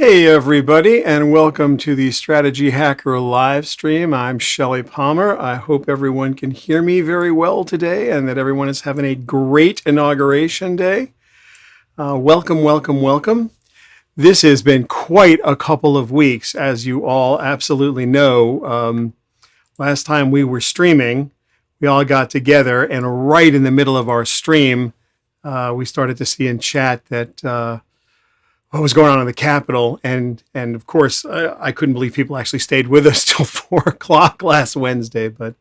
Hey everybody, and welcome to the Strategy Hacker live stream. I'm Shelly Palmer. I hope everyone can hear me very well today and that everyone is having a great inauguration day. Welcome, welcome, welcome. This has been quite a couple of weeks, as you all absolutely know. Last time we were streaming, we all got together, and right in the middle of our stream, we started to see in chat that what was going on in the Capitol, and of course, I couldn't believe people actually stayed with us till 4 o'clock last Wednesday, but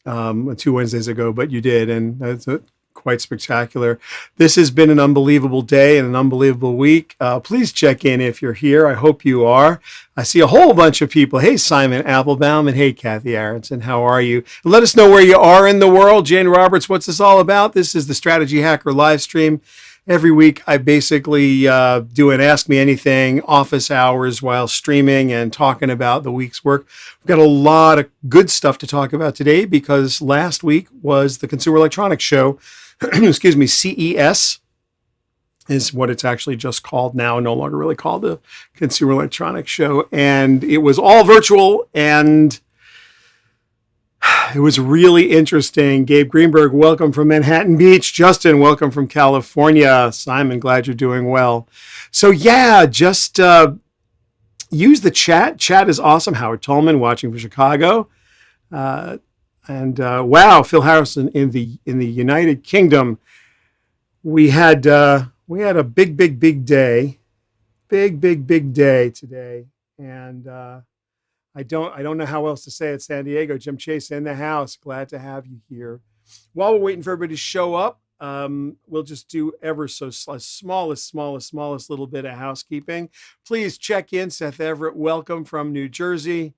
2 Wednesdays ago. But you did, and that's quite spectacular. This has been an unbelievable day and an unbelievable week. Please check in if you're here. I hope you are. I see a whole bunch of people. Hey, Simon Applebaum, and hey, Kathy Aronson. How are you? And let us know where you are in the world. Jane Roberts, what's this all about? This is the Strategy Hacker live stream. Every week, I basically do an Ask Me Anything office hours while streaming and talking about the week's work. We've got a lot of good stuff to talk about today because last week was the Consumer Electronics Show. Excuse me, CES is what it's actually just called now, no longer really called the Consumer Electronics Show. And it was all virtual, and it was really interesting. Gabe Greenberg, welcome from Manhattan Beach. Justin, welcome from California. Simon, glad you're doing well. So yeah, just use the chat. Chat is awesome. Howard Tolman watching from Chicago. Wow, Phil Harrison in the United Kingdom. We had a big day. Big day today. And I don't know how else to say it. San Diego, Jim Chase in the house. Glad to have you here. While we're waiting for everybody to show up, we'll just do ever so smallest little bit of housekeeping. Please check in. Seth Everett, welcome from New Jersey.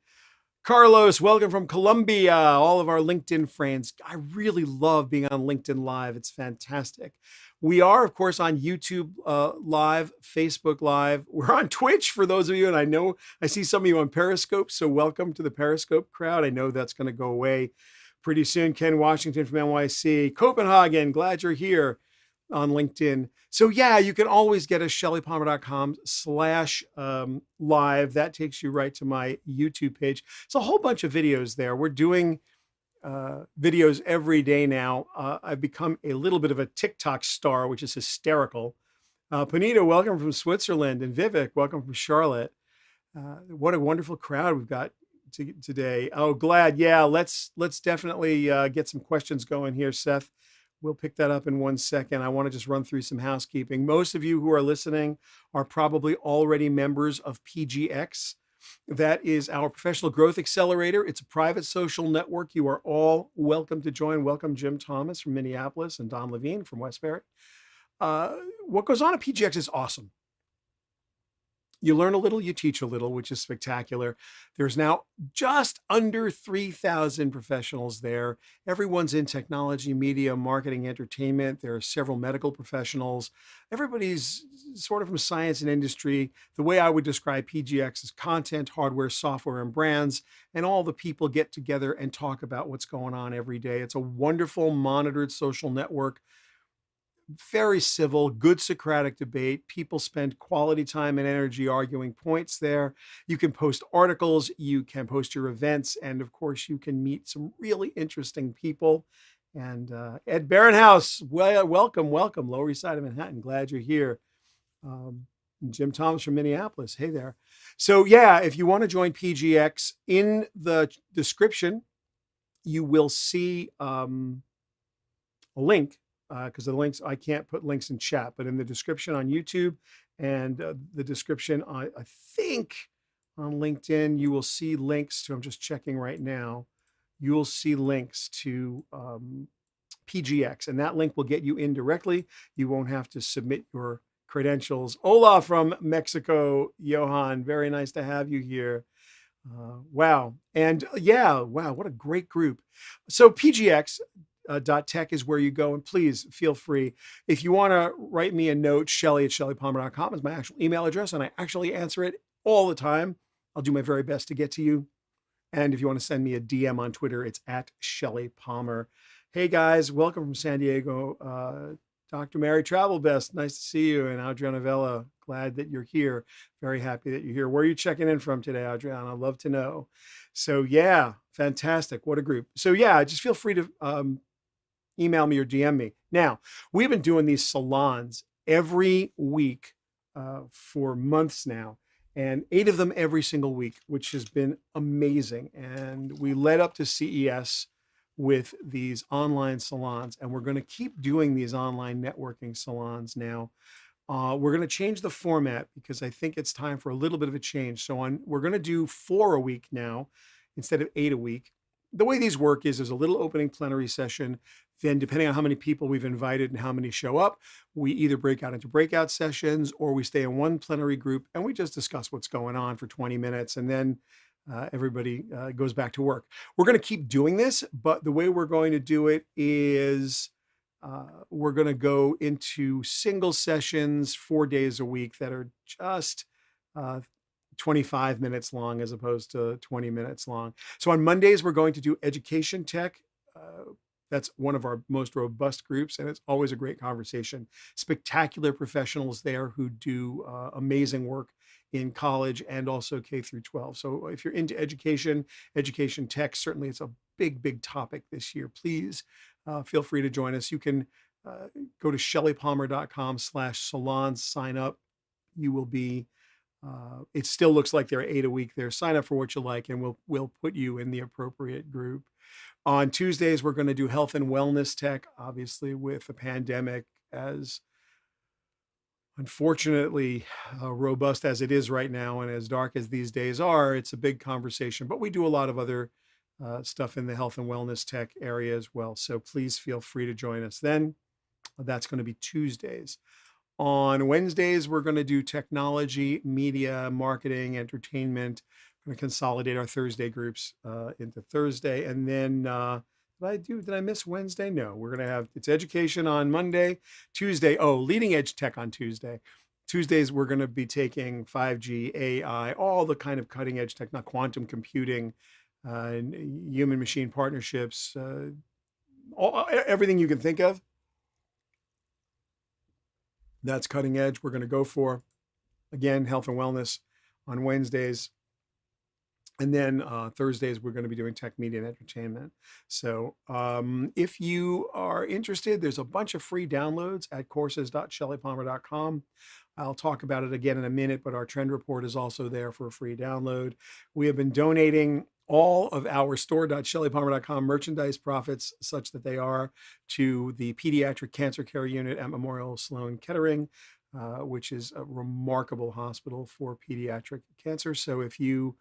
Carlos, welcome from Colombia. All of our LinkedIn friends. I really love being on LinkedIn Live. It's fantastic. We are, of course, on YouTube Live, Facebook Live. We're on Twitch for those of you, and I know I see some of you on Periscope, so welcome to the Periscope crowd. I know that's going to go away pretty soon. Ken Washington from NYC. Copenhagen, glad you're here on LinkedIn. So yeah, you can always get us shellypalmer.com/live. That takes you right to my YouTube page. It's a whole bunch of videos there. We're doing videos every day now. I've become a little bit of a TikTok star, which is hysterical. Panita, welcome from Switzerland, and Vivek, welcome from Charlotte. What a wonderful crowd we've got today. Oh, glad. Yeah, let's definitely get some questions going here, Seth. We'll pick that up in 1 second. I want to just run through some housekeeping. Most of you who are listening are probably already members of PGX. That is our professional growth accelerator. It's a private social network. You are all welcome to join. Welcome, Jim Thomas from Minneapolis and Don Levine from Westbury. What goes on at PGX is awesome. You learn a little, you teach a little, which is spectacular. There's now just under 3,000 professionals there. Everyone's in technology, media, marketing, entertainment. There are several medical professionals. Everybody's sort of from science and industry. The way I would describe PGX is content, hardware, software, and brands. And all the people get together and talk about what's going on every day. It's a wonderful, monitored social network. Very civil, good Socratic debate. People spend quality time and energy arguing points there. You can post articles, you can post your events, and of course, you can meet some really interesting people. And Ed Barenhouse, welcome, Lower East Side of Manhattan. Glad you're here. Jim Thomas from Minneapolis. Hey there. So yeah, if you want to join PGX, in the description, you will see a link. Because the links, I can't put links in chat, but in the description on YouTube and the description, I think on LinkedIn, you will see links to, I'm just checking right now, you will see links to PGX, and that link will get you in directly. You won't have to submit your credentials. Hola from Mexico, Johan, very nice to have you here. Wow. And yeah, wow, what a great group. So PGX, .tech is where you go, and please feel free. If you want to write me a note, Shelly@shellypalmer.com is my actual email address, and I actually answer it all the time. I'll do my very best to get to you. And if you want to send me a DM on Twitter, it's @Shelly Palmer. Hey guys, welcome from San Diego Dr. Mary Travel Best, nice to see you. And Adriana Vella, glad that you're here. Very happy that you're here. Where are you checking in from today, Adriana? I'd love to know. So yeah, fantastic. What a group. So yeah, just feel free to email me or DM me. Now, we've been doing these salons every week for months now, and 8 of them every single week, which has been amazing. And we led up to CES with these online salons, and we're going to keep doing these online networking salons now. We're going to change the format because I think it's time for a little bit of a change. So we're going to do 4 a week now instead of 8 a week. The way these work is there's a little opening plenary session. Then depending on how many people we've invited and how many show up, we either break out into breakout sessions or we stay in one plenary group and we just discuss what's going on for 20 minutes. And then everybody goes back to work. We're going to keep doing this, but the way we're going to do it is we're going to go into single sessions 4 days a week that are just 25 minutes long as opposed to 20 minutes long. So on Mondays, we're going to do education tech. That's one of our most robust groups, and it's always a great conversation. Spectacular professionals there who do amazing work in college and also K through 12. So if you're into education tech, certainly it's a big, big topic this year. Please feel free to join us. You can go to shellypalmer.com/salons, sign up. You will be, it still looks like there are 8 a week there. Sign up for what you like and we'll put you in the appropriate group. On Tuesdays, we're going to do health and wellness tech, obviously with the pandemic as unfortunately robust as it is right now and as dark as these days are. It's a big conversation, but we do a lot of other stuff in the health and wellness tech area as well. So please feel free to join us then. That's going to be Tuesdays. On Wednesdays, we're going to do technology, media, marketing, entertainment. We're going to consolidate our Thursday groups into Thursday. And then did I miss Wednesday? No, we're going to have, it's education on Monday, Tuesday. Oh, leading edge tech on Tuesday. Tuesdays, we're going to be taking 5G, AI, all the kind of cutting edge tech, not quantum computing, human machine partnerships, everything you can think of. That's cutting edge. We're going to go for, again, health and wellness on Wednesdays. And then Thursdays, we're going to be doing tech, media, and entertainment. So if you are interested, there's a bunch of free downloads at courses.shellypalmer.com. I'll talk about it again in a minute, but our trend report is also there for a free download. We have been donating all of our store.shellypalmer.com merchandise profits, such that they are, to the Pediatric Cancer Care Unit at Memorial Sloan Kettering, which is a remarkable hospital for pediatric cancer. So if you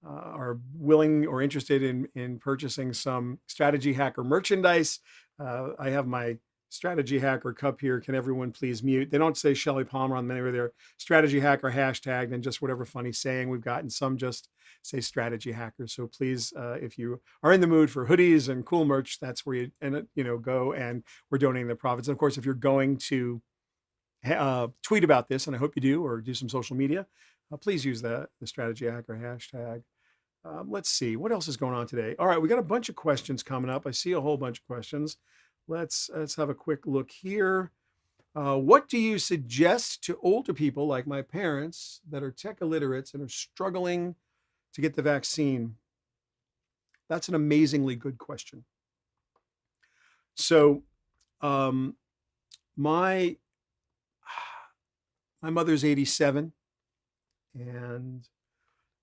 are willing or interested in purchasing some Strategy Hacker merchandise, I have my Strategy Hacker cup here. Can everyone please mute? They don't say Shelly Palmer on many of their Strategy Hacker hashtagged and just whatever funny saying we've got, and some just say Strategy Hacker. So please, if you are in the mood for hoodies and cool merch, that's where you go, and we're donating the profits. And of course, if you're going to tweet about this, and I hope you do, or do some social media, please use the Strategy Hacker hashtag. Let's see, what else is going on today? All right, we got a bunch of questions coming up. I see a whole bunch of questions. Let's have a quick look here. What do you suggest to older people like my parents that are tech illiterates and are struggling to get the vaccine? That's an amazingly good question. So my mother's 87, and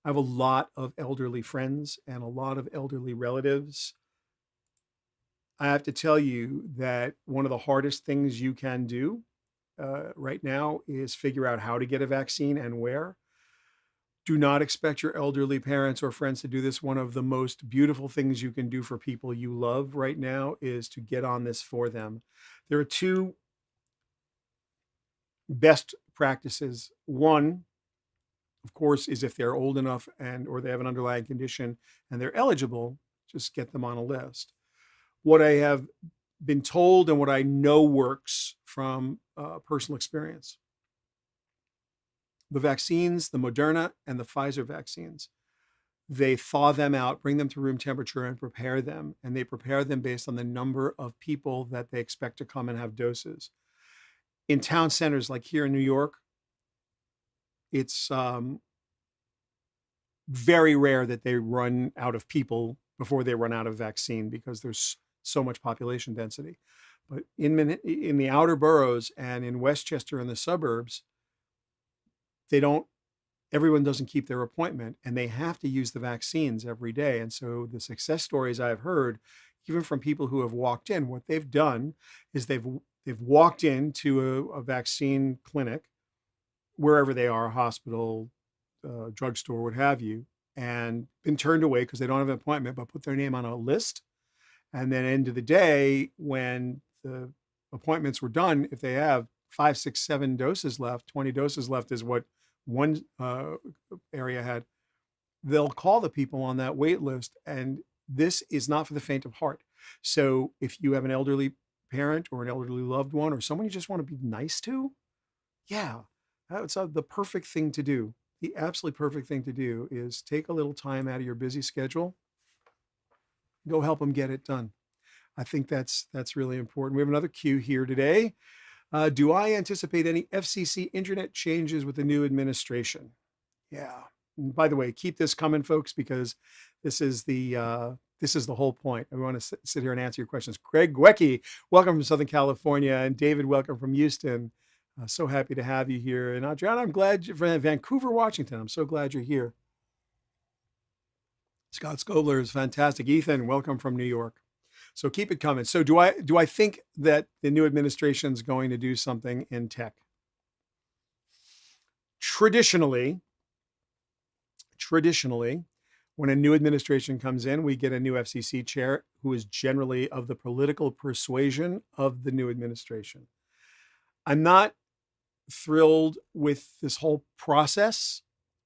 I have a lot of elderly friends and a lot of elderly relatives. I have to tell you that one of the hardest things you can do right now is figure out how to get a vaccine and where. Do not expect your elderly parents or friends to do this. One of the most beautiful things you can do for people you love right now is to get on this for them. There are 2 best practices. One, of course, is if they're old enough or they have an underlying condition and they're eligible, just get them on a list. What I have been told and what I know works from personal experience, the vaccines, the Moderna and the Pfizer vaccines, they thaw them out, bring them to room temperature and prepare them. And they prepare them based on the number of people that they expect to come and have doses. in town centers like here in New York, it's very rare that they run out of people before they run out of vaccine because there's so much population density. But in the outer boroughs and in Westchester and the suburbs, they don't everyone doesn't keep their appointment and they have to use the vaccines every day. And so the success stories I've heard, even from people who have walked in, what they've done is they've walked into a vaccine clinic, wherever they are, hospital, drugstore, what have you, and been turned away because they don't have an appointment, but put their name on a list. And then end of the day, when the appointments were done, if they have 5, 6, 7 doses left, 20 doses left is what one area had, they'll call the people on that wait list. And this is not for the faint of heart. So if you have an elderly parent or an elderly loved one or someone you just want to be nice to, yeah, that's the perfect thing to do. The absolutely perfect thing to do is take a little time out of your busy schedule, go help them get it done. I think that's really important. We have another cue here today. Do I anticipate any FCC internet changes with the new administration? Yeah. And by the way, keep this coming, folks, because this is the whole point. I want to sit here and answer your questions. Greg Gwecky, welcome from Southern California, and David, welcome from Houston. So happy to have you here. And Adriana, I'm glad you're from Vancouver, Washington. I'm so glad you're here. Scott Scobler is fantastic. Ethan, welcome from New York. So keep it coming. So do I think that the new administration is going to do something in tech? Traditionally, when a new administration comes in, we get a new FCC chair who is generally of the political persuasion of the new administration. I'm not thrilled with this whole process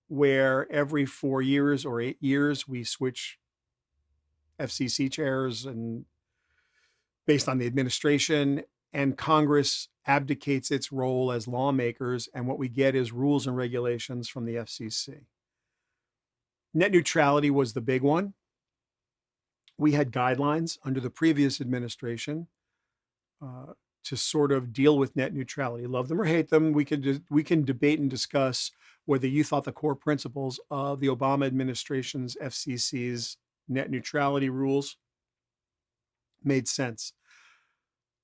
where every 4 years or 8 years we switch FCC chairs and based on the administration, and Congress abdicates its role as lawmakers, and what we get is rules and regulations from the FCC. Net neutrality was the big one. We had guidelines under the previous administration to sort of deal with net neutrality. Love them or hate them, we can debate and discuss whether you thought the core principles of the Obama administration's FCC's net neutrality rules made sense.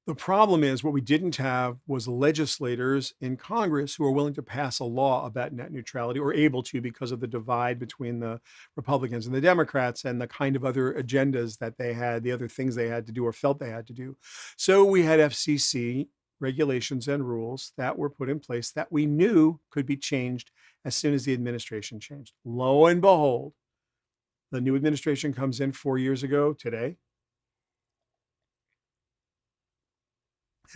The problem is what we didn't have was legislators in Congress who are willing to pass a law about net neutrality, or able to because of the divide between the Republicans and the Democrats and the kind of other agendas that they had, the other things they had to do or felt they had to do. So we had FCC regulations and rules that were put in place that we knew could be changed as soon as the administration changed. Lo and behold, the new administration comes in 4 years ago today,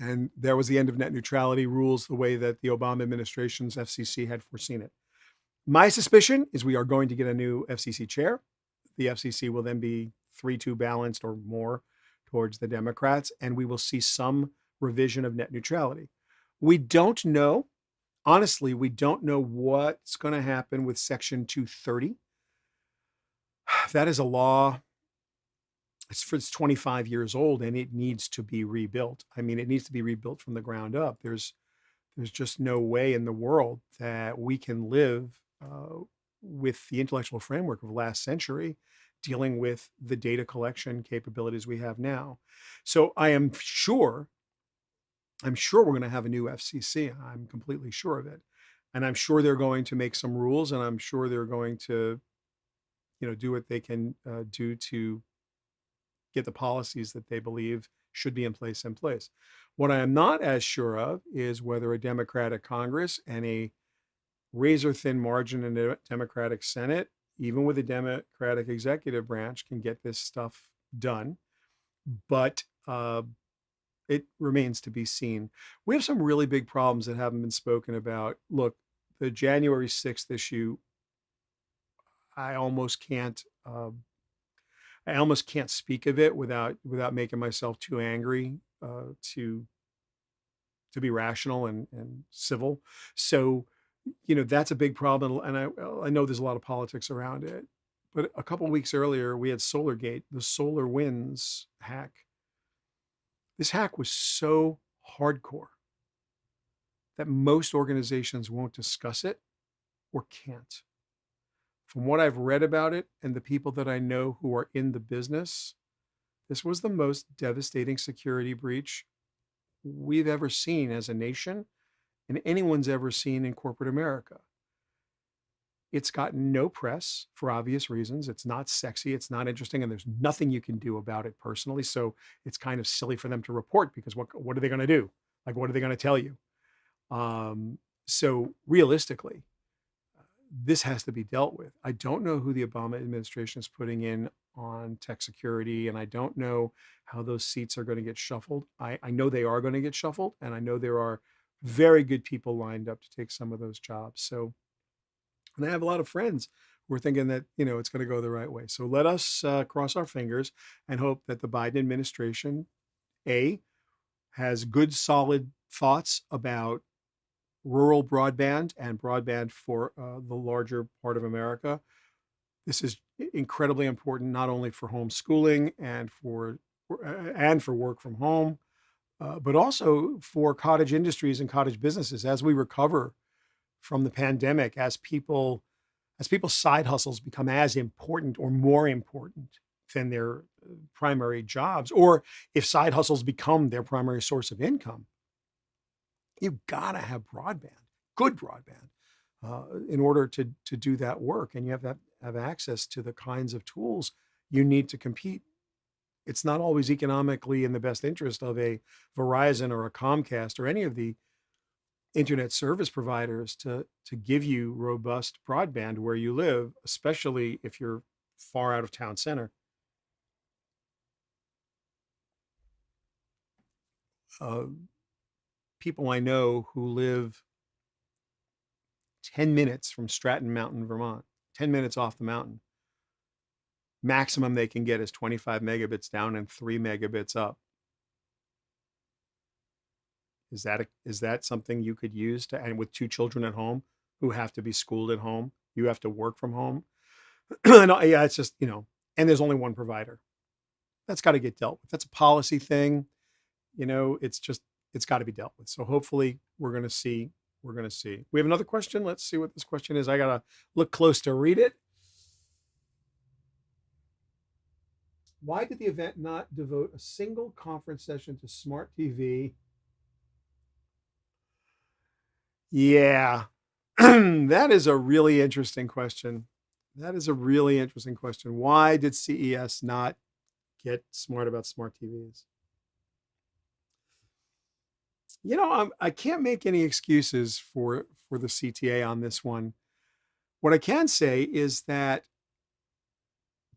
and there was the end of net neutrality rules the way that the Obama administration's FCC had foreseen it. My suspicion is we are going to get a new FCC chair. The FCC will then be 3-2 balanced or more towards the Democrats, and we will see some revision of net neutrality. We don't know, honestly, we don't know what's going to happen with Section 230. That is a law. It's 25 years old and it needs to be rebuilt. I mean, it needs to be rebuilt from the ground up. There's just no way in the world that we can live with the intellectual framework of last century dealing with the data collection capabilities we have now. So I'm sure we're going to have a new FCC. I'm completely sure of it. And I'm sure they're going to make some rules, and I'm sure they're going to, do what they can do to get the policies that they believe should be in place. What I am not as sure of is whether a Democratic Congress and a razor thin margin in a Democratic Senate, even with a Democratic executive branch, can get this stuff done. But it remains to be seen. We have some really big problems that haven't been spoken about. Look, the January 6th issue, I almost can't speak of it without making myself too angry to be rational and civil. So, that's a big problem. And I know there's a lot of politics around it. But a couple of weeks earlier, we had SolarGate, the SolarWinds hack. This hack was so hardcore that most organizations won't discuss it or can't. From what I've read about it and the people that I know who are in the business, this was the most devastating security breach we've ever seen as a nation and anyone's ever seen in corporate America. It's gotten no press for obvious reasons. It's not sexy, it's not interesting, and there's nothing you can do about it personally. So it's kind of silly for them to report because what are they going to do? Like, what are they going to tell you? So realistically, this has to be dealt with. I don't know who the Obama administration is putting in on tech security, and I don't know how those seats are going to get shuffled. I know they are going to get shuffled, and I know there are very good people lined up to take some of those jobs. So, and I have a lot of friends who are thinking that, it's going to go the right way. So let us cross our fingers and hope that the Biden administration, A, has good, solid thoughts about rural broadband and broadband for the larger part of America. This is incredibly important, not only for homeschooling and for work from home, but also for cottage industries and cottage businesses as we recover from the pandemic, as people's side hustles become as important or more important than their primary jobs, or if side hustles become their primary source of income. You've got to have broadband, good broadband, in order to do that work. And you have to have access to the kinds of tools you need to compete. It's not always economically in the best interest of a Verizon or a Comcast or any of the internet service providers to give you robust broadband where you live, especially if you're far out of town center. People I know who live 10 minutes from Stratton Mountain, Vermont, 10 minutes off the mountain. Maximum they can get is 25 megabits down and 3 megabits up. Is that something you could use and with 2 children at home who have to be schooled at home, you have to work from home? And, yeah, it's just, and there's only one provider. That's got to get dealt with. That's a policy thing. It's got to be dealt with. So hopefully we're going to see. We have another question. Let's see what this question is. I got to look close to read it. Why did the event not devote a single conference session to smart TV? Yeah, that is a really interesting question. Why did CES not get smart about smart TVs? I can't make any excuses for the CTA on this one. What I can say is that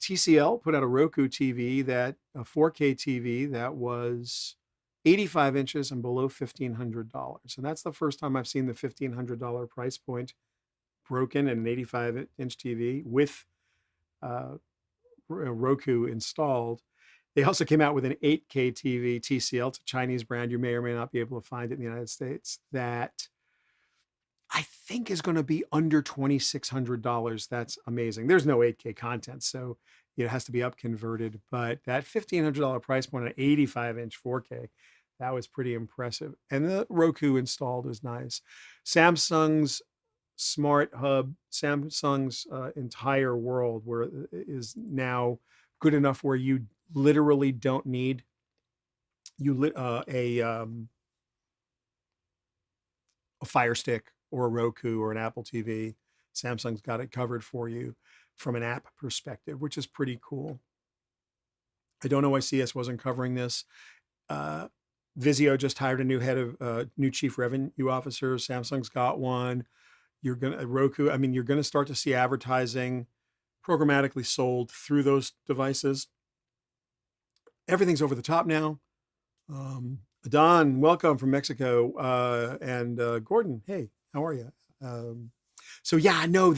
TCL put out a Roku TV, a 4K TV that was 85 inches and below $1,500. And that's the first time I've seen the $1,500 price point broken in an 85-inch TV with Roku installed. They also came out with an 8K TV, TCL. It's a Chinese brand. You may or may not be able to find it in the United States. That I think is going to be under $2,600. That's amazing. There's no 8K content, so it has to be up converted. But that $1,500 price point on 85-inch 4K, that was pretty impressive. And the Roku installed is nice. Samsung's Smart Hub, Samsung's entire world is now good enough where you literally don't need a Fire Stick or a Roku or an Apple TV. Samsung's got it covered for you from an app perspective, which is pretty cool. I don't know why CS wasn't covering this. Vizio just hired a new chief revenue officer. Samsung's got one. You're gonna start to see advertising programmatically sold through those devices. Everything's over the top now. Don, welcome from Mexico. And Gordon, hey, how are you? So yeah, no,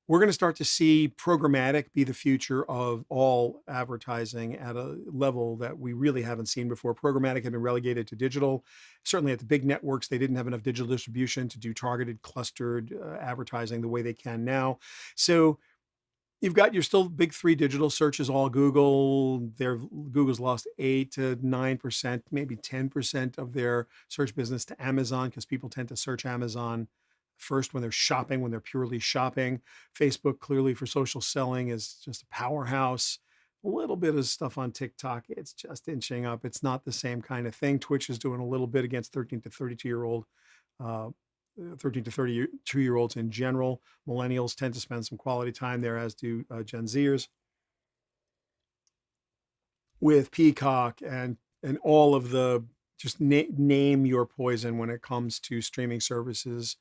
we're going to start to see programmatic be the future of all advertising at a level that we really haven't seen before. Programmatic had been relegated to digital. Certainly at the big networks, they didn't have enough digital distribution to do targeted, clustered advertising the way they can now. So You've got your still big three digital searches, all Google. Google's lost 8 to 9%, maybe 10% of their search business to Amazon, because people tend to search Amazon first when they're shopping, when they're purely shopping. Facebook, clearly for social selling, is just a powerhouse. A little bit of stuff on TikTok. It's just inching up. It's not the same kind of thing. Twitch is doing a little bit against 13 to 32-year-old 13 to 32-year-olds in general. Millennials tend to spend some quality time there, as do Gen Zers. With Peacock and all of the, just name your poison when it comes to streaming services,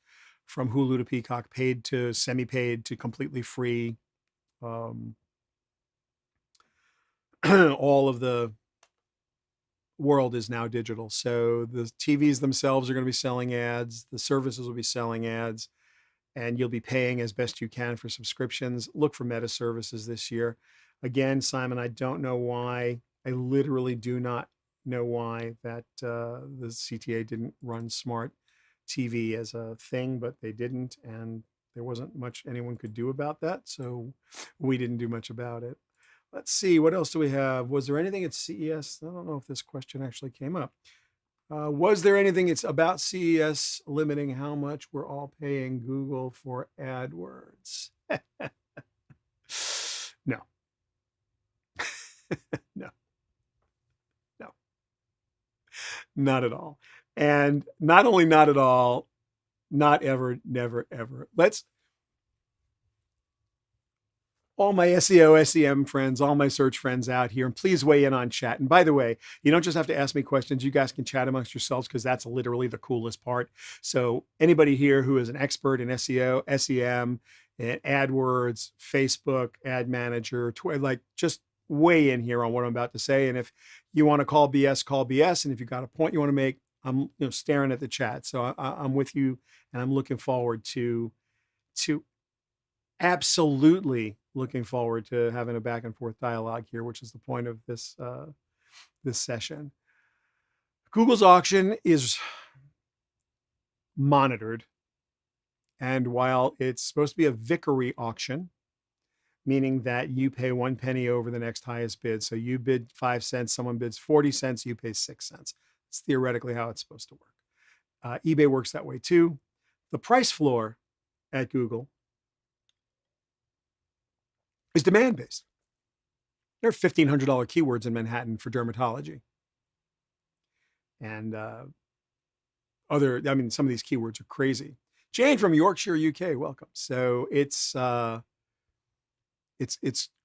from Hulu to Peacock, paid to semi-paid to completely free. All of the world is now digital. So the TVs themselves are going to be selling ads. The services will be selling ads, and you'll be paying as best you can for subscriptions. Look for meta services this year. Again, Simon, I don't know why. I literally do not know why that the CTA didn't run smart TV as a thing, but they didn't, and there wasn't much anyone could do about that. So we didn't do much about it. Let's see, what else do we have? Was there anything at CES? I don't know if this question actually came up. Was there anything about CES limiting how much we're all paying Google for AdWords? No. No. No. Not at all. And not only not at all, not ever, never, ever. All my SEO, SEM friends, all my search friends out here, and please weigh in on chat. And by the way, you don't just have to ask me questions. You guys can chat amongst yourselves, because that's literally the coolest part. So anybody here who is an expert in SEO, SEM, and AdWords, Facebook, Ad Manager, like, just weigh in here on what I'm about to say. And if you want to call BS, call BS. And if you've got a point you want to make, I'm staring at the chat. So I'm with you, and I'm looking forward to absolutely looking forward to having a back and forth dialogue here, which is the point of this session. Google's auction is monitored, and while it's supposed to be a victory auction, meaning that you pay 1 penny over the next highest bid, so you bid 5 cents, someone bids 40 cents, you pay 6 cents. It's theoretically how it's supposed to work. eBay works that way too. The price floor at Google is demand-based. There are $1,500 keywords in Manhattan for dermatology. And some of these keywords are crazy. Jane from Yorkshire, UK, welcome. So it's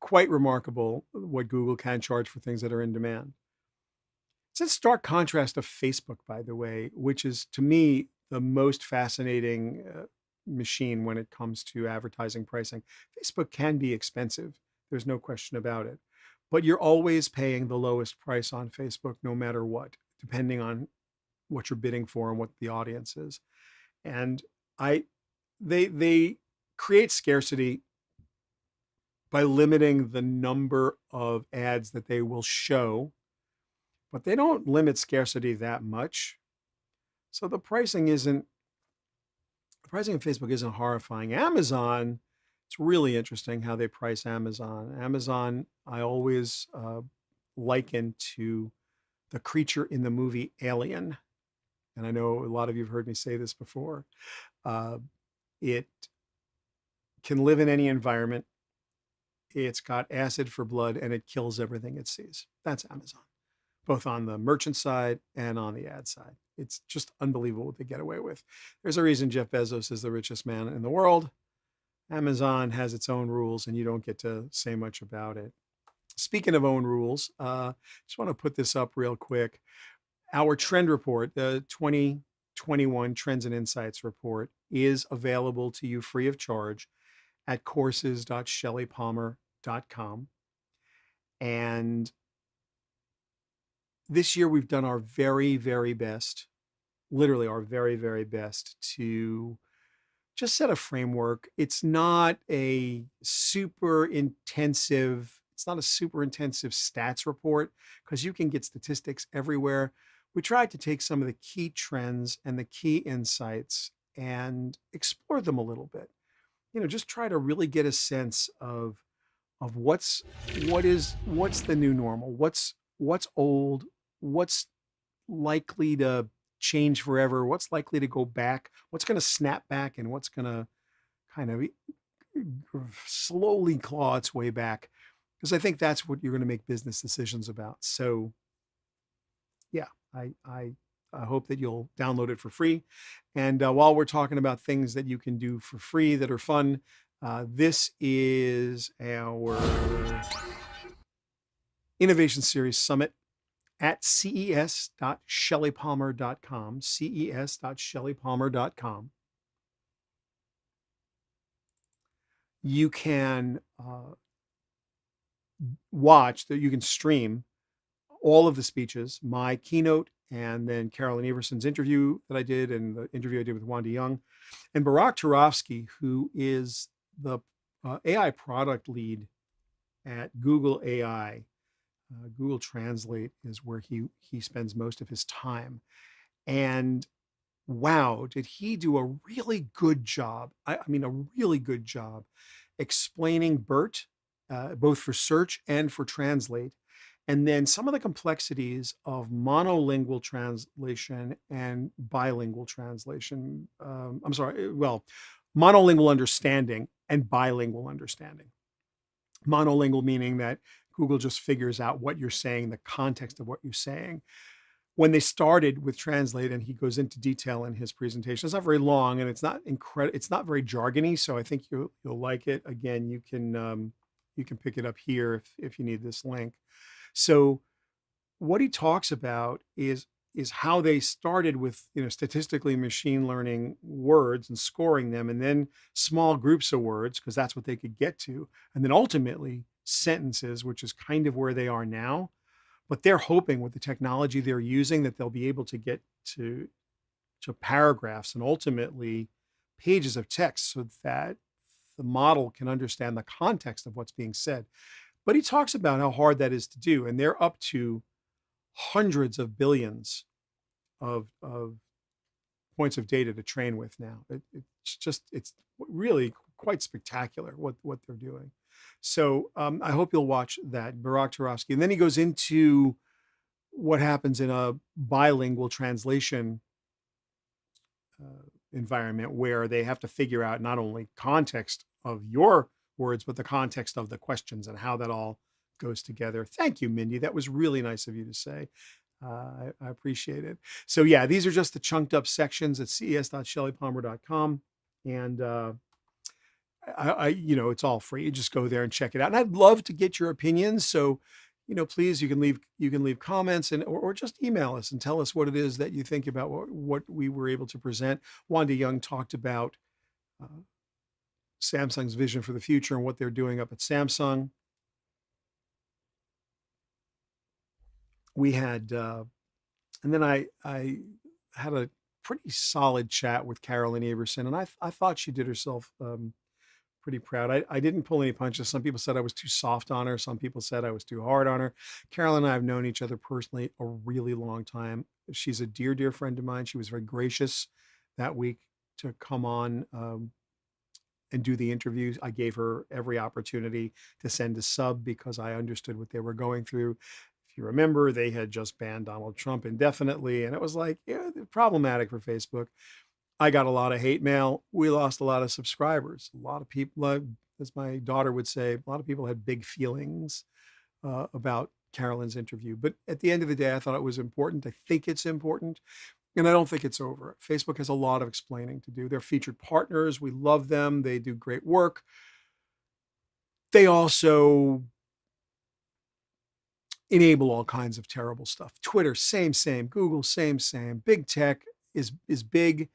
quite remarkable what Google can charge for things that are in demand. It's a stark contrast of Facebook, by the way, which is, to me, the most fascinating machine when it comes to advertising pricing. Facebook can be expensive. There's no question about it. But you're always paying the lowest price on Facebook, no matter what, depending on what you're bidding for and what the audience is. And they create scarcity by limiting the number of ads that they will show, but they don't limit scarcity that much. So the pricing in Facebook isn't horrifying. Amazon, it's really interesting how they price Amazon. Amazon, I always liken to the creature in the movie Alien. And I know a lot of you have heard me say this before. It can live in any environment. It's got acid for blood, and it kills everything it sees. That's Amazon, both on the merchant side and on the ad side. It's just unbelievable what they get away with. There's a reason Jeff Bezos is the richest man in the world. Amazon has its own rules, and you don't get to say much about it. Speaking of own rules, just want to put this up real quick. Our trend report, the 2021 Trends and Insights report, is available to you free of charge at courses.shellypalmer.com. And this year we've done our very, very best, literally our very, very best, to just set a framework. It's not a super intensive stats report, because you can get statistics everywhere. We tried to take some of the key trends and the key insights and explore them a little bit. Just try to really get a sense of of what's the new normal, what's old, what's likely to change forever, what's likely to go back, what's going to snap back, and what's going to kind of slowly claw its way back, because I think that's what you're going to make business decisions about. So yeah, I hope that you'll download it for free. And while we're talking about things that you can do for free that are fun, this is our Innovation Series Summit at ces.shellypalmer.com, ces.shellypalmer.com. You can you can stream all of the speeches, my keynote, and then Carolyn Everson's interview that I did, and the interview I did with Wanda Young, and Barak Turovsky, who is the AI product lead at Google AI. Google Translate is where he spends most of his time. And wow, did he do a really good job. I mean, a really good job explaining BERT, both for search and for translate. And then some of the complexities of monolingual translation and bilingual translation. Monolingual understanding and bilingual understanding. Monolingual meaning that Google just figures out what you're saying, the context of what you're saying. When they started with Translate, and he goes into detail in his presentation, it's not very long, and it's not very jargony, so I think you'll like it. Again, you can pick it up here if you need this link. So what he talks about is how they started with statistically machine learning words and scoring them, and then small groups of words, because that's what they could get to, and then ultimately sentences, which is kind of where they are now. But they're hoping with the technology they're using that they'll be able to get to paragraphs and ultimately pages of text, so that the model can understand the context of what's being said. But he talks about how hard that is to do, and they're up to hundreds of billions of points of data to train with now. It's really quite spectacular what they're doing. So I hope you'll watch that, Barak Turovsky. And then he goes into what happens in a bilingual translation environment, where they have to figure out not only context of your words, but the context of the questions and how that all goes together. Thank you, Mindy. That was really nice of you to say. I appreciate it. So yeah, these are just the chunked up sections at ces.shellypalmer.com. And it's all free. You just go there and check it out. And I'd love to get your opinions. So, please, you can leave comments or just email us and tell us what it is that you think about what we were able to present. Wanda Young talked about Samsung's vision for the future and what they're doing up at Samsung. We had, and then I had a pretty solid chat with Carolyn Everson, and I thought she did herself pretty proud. I didn't pull any punches. Some people said I was too soft on her. Some people said I was too hard on her. Carolyn and I have known each other personally a really long time. She's a dear, dear friend of mine. She was very gracious that week to come on and do the interviews. I gave her every opportunity to send a sub because I understood what they were going through. If you remember, they had just banned Donald Trump indefinitely, and it was like, problematic for Facebook. I got a lot of hate mail. We lost a lot of subscribers. A lot of people, as my daughter would say, a lot of people had big feelings about Carolyn's interview. But at the end of the day, I thought it was important. I think it's important. And I don't think it's over. Facebook has a lot of explaining to do. They're featured partners. We love them. They do great work. They also enable all kinds of terrible stuff. Twitter, same. Google, same. Big tech is big.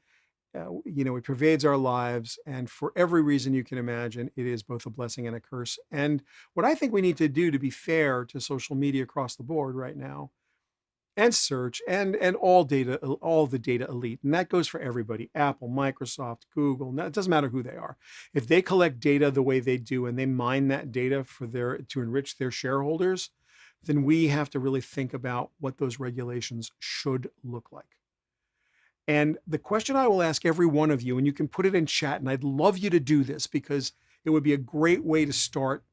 It pervades our lives, and for every reason you can imagine, it is both a blessing and a curse. And what I think we need to do, to be fair to social media across the board right now, and search, and all the data elite, and that goes for everybody: Apple, Microsoft, Google. It doesn't matter who they are. If they collect data the way they do, and they mine that data to enrich their shareholders, then we have to really think about what those regulations should look like. And the question I will ask every one of you, and you can put it in chat, and I'd love you to do this because it would be a great way to start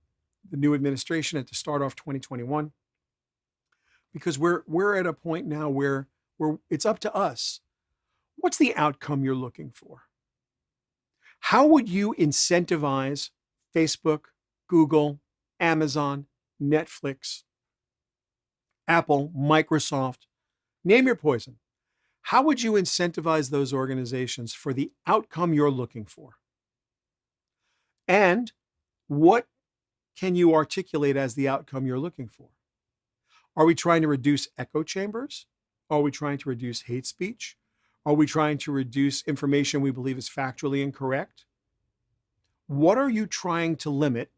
the new administration at the start of 2021, because we're at a point now where it's up to us. What's the outcome you're looking for? How would you incentivize Facebook, Google, Amazon, Netflix, Apple, Microsoft, name your poison? How would you incentivize those organizations for the outcome you're looking for? And what can you articulate as the outcome you're looking for? Are we trying to reduce echo chambers? Are we trying to reduce hate speech? Are we trying to reduce information we believe is factually incorrect? What are you trying to limit?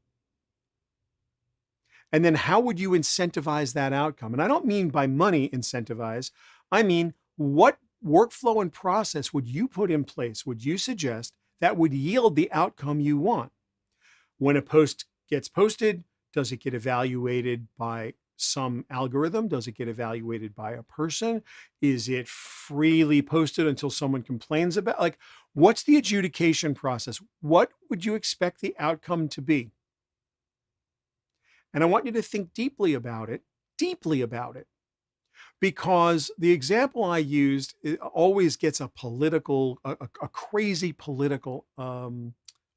And then how would you incentivize that outcome? And I don't mean by money incentivize. I mean, what workflow and process would you put in place, would you suggest, that would yield the outcome you want? When a post gets posted, does it get evaluated by some algorithm? Does it get evaluated by a person? Is it freely posted until someone complains about? Like, what's the adjudication process? What would you expect the outcome to be? And I want you to think deeply about it, because the example I used always gets a political, a crazy political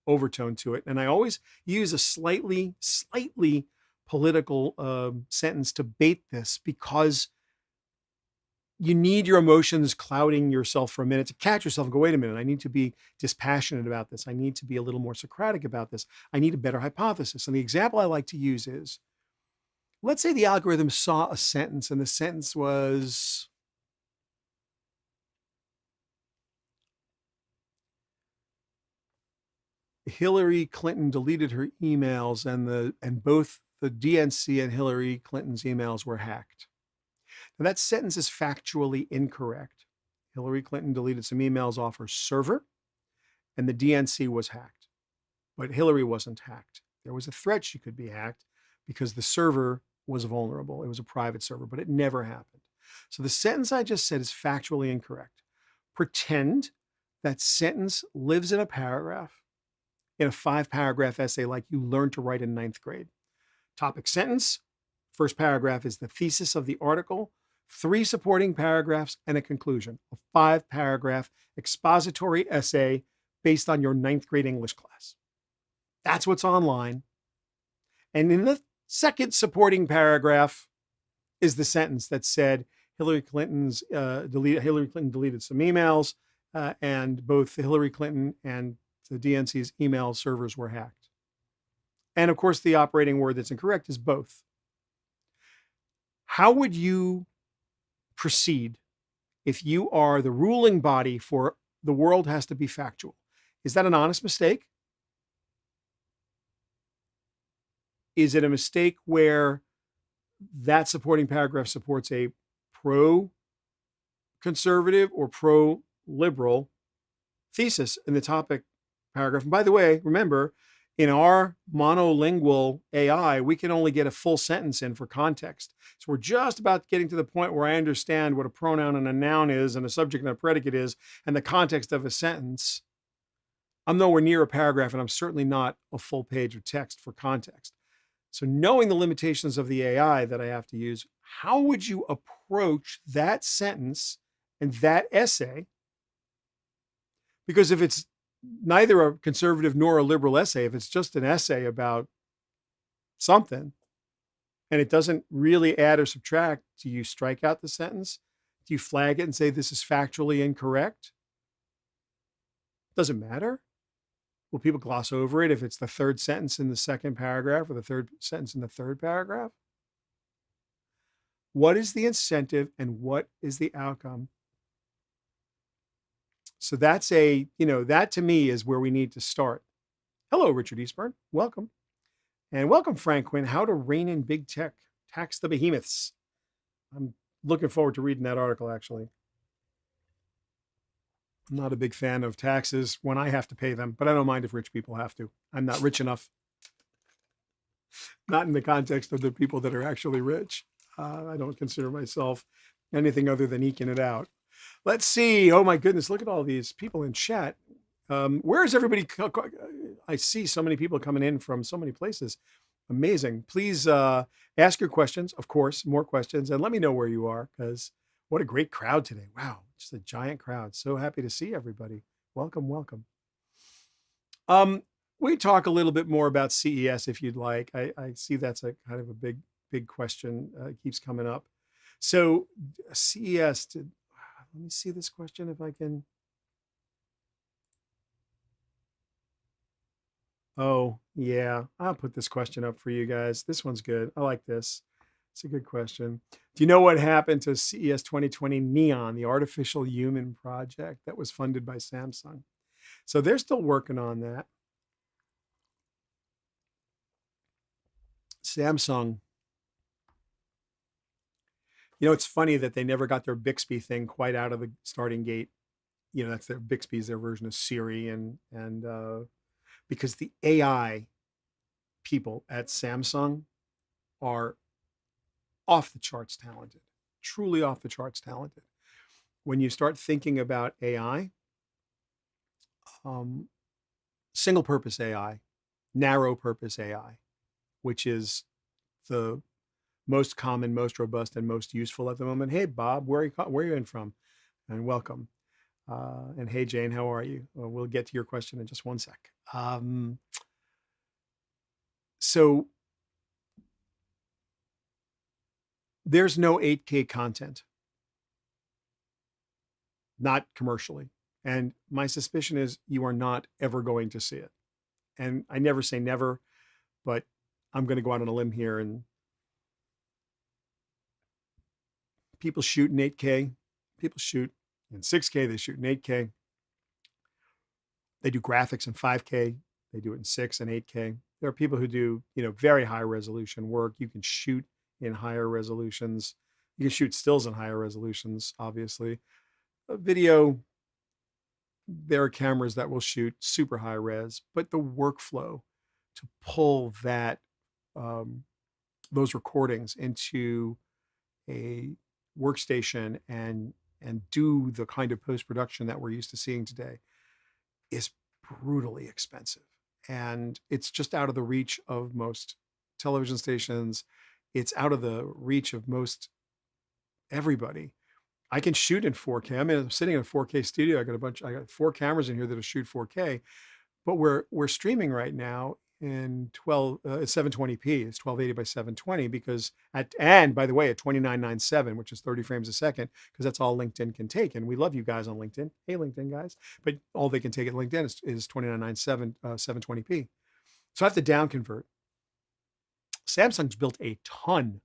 overtone to it. And I always use a slightly political sentence to bait this, because you need your emotions clouding yourself for a minute to catch yourself and go, wait a minute, I need to be dispassionate about this. I need to be a little more Socratic about this. I need a better hypothesis. And the example I like to use is, let's say the algorithm saw a sentence and the sentence was, Hillary Clinton deleted her emails and both the DNC and Hillary Clinton's emails were hacked. Now that sentence is factually incorrect. Hillary Clinton deleted some emails off her server and the DNC was hacked, but Hillary wasn't hacked. There was a threat she could be hacked because the server was vulnerable. It was a private server, but it never happened. So the sentence I just said is factually incorrect. Pretend that sentence lives in a paragraph, in a 5-paragraph essay like you learned to write in 9th grade. Topic sentence, first paragraph is the thesis of the article, 3 supporting paragraphs, and a conclusion, a 5-paragraph expository essay based on your 9th grade English class. That's what's online. And in the second supporting paragraph is the sentence that said Hillary Clinton deleted some emails, and both Hillary Clinton and the DNC's email servers were hacked. And of course, the operating word that's incorrect is both. How would you proceed if you are the ruling body for the world has to be factual? Is that an honest mistake? Is it a mistake where that supporting paragraph supports a pro-conservative or pro-liberal thesis in the topic paragraph? And by the way, remember, in our monolingual AI, we can only get a full sentence in for context. So we're just about getting to the point where I understand what a pronoun and a noun is and a subject and a predicate is and the context of a sentence. I'm nowhere near a paragraph, and I'm certainly not a full page of text for context. So knowing the limitations of the AI that I have to use, how would you approach that sentence and that essay? Because if it's neither a conservative nor a liberal essay, if it's just an essay about something and it doesn't really add or subtract, do you strike out the sentence? Do you flag it and say this is factually incorrect? Doesn't matter. Will people gloss over it if it's the third sentence in the second paragraph or the third sentence in the third paragraph? What is the incentive and what is the outcome? So that's that to me is where we need to start. Hello, Richard Eastburn. Welcome. And welcome, Frank Quinn. How to Rein in Big Tech, Tax the Behemoths. I'm looking forward to reading that article, actually. I'm not a big fan of taxes when I have to pay them, but I don't mind if rich people have to. I'm not rich enough. Not in the context of the people that are actually rich. I don't consider myself anything other than eking it out. Let's see. Oh my goodness, look at all these people in chat. Where is everybody? I see so many people coming in from so many places. Amazing. Please ask your questions, of course, more questions, and let me know where you are, because what a great crowd today. Wow, just a giant crowd. So happy to see everybody. Welcome, welcome. Um, we talk a little bit more about CES if you'd like. I see that's a kind of a big question. Keeps coming up. So CES, let me see this question if I can. Oh, yeah. I'll put this question up for you guys. This one's good. I like this. It's a good question. Do you know what happened to CES 2020 Neon, the artificial human project that was funded by Samsung? So they're still working on that. Samsung, it's funny that they never got their Bixby thing quite out of the starting gate. That's their Bixby's their version of Siri, and because the AI people at Samsung are off the charts talented, truly off the charts talented. When you start thinking about AI, single purpose AI, narrow purpose AI, which is the most common, most robust, and most useful at the moment. Hey, Bob, where are you in from? And welcome. And hey, Jane, how are you? Well, we'll get to your question in just one sec. So there's no 8K content, not commercially. And my suspicion is you are not ever going to see it. And I never say never, but I'm going to go out on a limb here. And people shoot in 8K, people shoot in 6K, they shoot in 8K. They do graphics in 5K, they do it in 6 and 8K. There are people who do, very high resolution work. You can shoot in higher resolutions. You can shoot stills in higher resolutions, obviously. Video, there are cameras that will shoot super high res, but the workflow to pull those recordings into a workstation and do the kind of post-production that we're used to seeing today is brutally expensive. And it's just out of the reach of most television stations. It's out of the reach of most everybody. I can shoot in 4K. I'm sitting in a 4K studio. I got 4 cameras in here that'll shoot 4K, but we're streaming right now in 720p. It's 1280 by 720 because and by the way, at 2997, which is 30 frames a second, because that's all LinkedIn can take. And we love you guys on LinkedIn. Hey, LinkedIn guys. But all they can take at LinkedIn is 2997, 720p. So I have to down convert. Samsung's built a ton